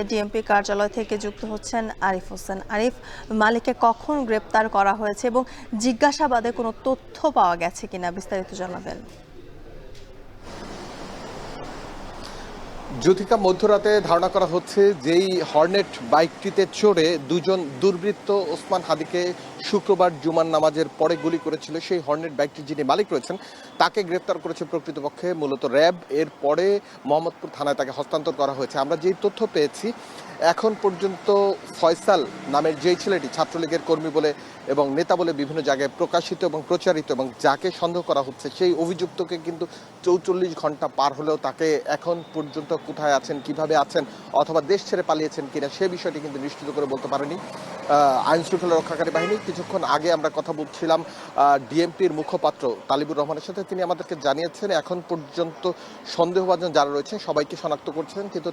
DMP কার্যালয় থেকে যুক্ত হচ্ছেন আরিফ হোসেন। আরিফ, মালিককে কখন গ্রেপ্তার করা হয়েছে এবং জিজ্ঞাসাবাদে কোনো তথ্য পাওয়া গেছে কিনা বিস্তারিত জানাবেন। জ্যোতিকা, মধ্যরাতে ধারণা করা হচ্ছে যেই হর্নেট বাইকটিতে চড়ে দুজন দুর্বৃত্ত ওসমান হাদিকে শুক্রবার জুমার নামাজের পরে গুলি করেছিল, সেই হর্নেট বাইকটির যিনি মালিক রয়েছেন তাকে গ্রেপ্তার করেছে প্রকৃতপক্ষে মূলত র্যাব। এর পরে মোহাম্মদপুর থানায় তাকে হস্তান্তর করা হয়েছে। আমরা যেই তথ্য পেয়েছি, এখন পর্যন্ত ফয়সাল নামের যেই ছেলেটি ছাত্রলীগের কর্মী বলে এবং নেতা বলে বিভিন্ন জায়গায় প্রকাশিত এবং প্রচারিত এবং যাকে সন্দেহ করা হচ্ছে, সেই অভিযুক্তকে কিন্তু ৪৪ ঘন্টা পার হলেও তাকে এখন পর্যন্ত কোথায় আছেন, কিভাবে আছেন, অথবা দেশ ছেড়ে পালিয়েছেন কিনা সে বিষয়টি কিন্তু নিশ্চিত করে বলতে পারেনি আইন শৃঙ্খলা রক্ষাকারী বাহিনী। কিছুক্ষণ আগে আমরা কথা বলছিলাম ডিএমপির মুখপাত্র তালিবুর রহমানের সাথে। তিনি আমাদেরকে জানিয়েছেন এখন পর্যন্ত সন্দেহভাজন যারা রয়েছে সবাইকে শনাক্ত করছেন, কিন্তু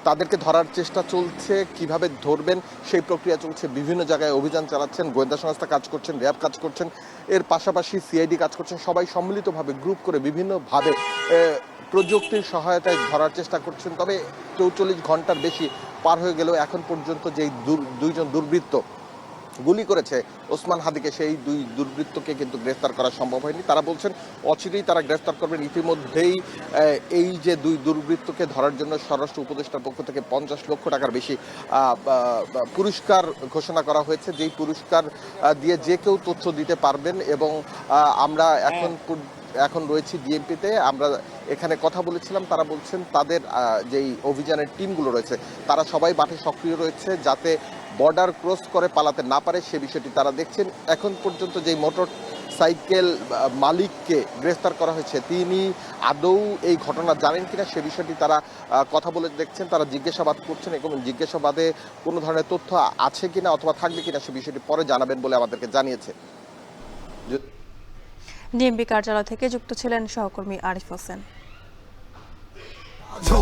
তাদেরকে ধরার চেষ্টা চলছে। কিভাবে ধরবেন সেই প্রক্রিয়া চলছে, বিভিন্ন জায়গায় অভিযান চালাচ্ছেন, গোয়েন্দা সংস্থা কাজ করছেন, র্যাব কাজ করছেন, এর পাশাপাশি সিআইডি কাজ করছেন। সবাই সম্মিলিতভাবে গ্রুপ করে বিভিন্নভাবে প্রযুক্তির সহায়তায় ধরার চেষ্টা করছেন। তবে ৪৪ ঘন্টার বেশি পার হয়ে গেলেও এখন পর্যন্ত যেই দুইজন দুর্বৃত্ত গুলি করেছে ওসমান হাদিকে, সেই দুই দুর্বৃত্তকে কিন্তু গ্রেফতার করা সম্ভব হয়নি। তারা বলছেন অচিরেই তারা গ্রেফতার করবেন। ইতিমধ্যেই এই যে দুই দুর্বৃত্তকে ধরার জন্য স্বরাষ্ট্র উপদেষ্টার পক্ষ থেকে ৫০ লক্ষ টাকার বেশি পুরস্কার ঘোষণা করা হয়েছে, যেই পুরস্কার দিয়ে যে কেউ তথ্য দিতে পারবেন। এবং আমরা এখন রয়েছি ডিএমপিতে, আমরা এখানে কথা বলেছিলাম, তারা বলছেন তাদের যেই অভিযানের টিমগুলো রয়েছে তারা সবাই মাঠে সক্রিয় রয়েছে, যাতে বর্ডার ক্রস করে পালাতে না পারে সে বিষয়টি তারা দেখছেন। এখন পর্যন্ত যেই মোটর সাইকেল মালিককে গ্রেফতার করা হয়েছে তিনি আদৌ এই ঘটনা জানেন কিনা সে বিষয়টি তারা কথা বলে দেখছেন, তারা জিজ্ঞাসাবাদ করছেন এবং জিজ্ঞাসাবাদে কোনো ধরনের তথ্য আছে কিনা অথবা থাকবে কিনা সে বিষয়টি পরে জানাবেন বলে আমাদেরকে জানিয়েছে। ডিএমপি কার্যালয় থেকে যুক্ত ছিলেন সহকর্মী আরিফ হোসেন।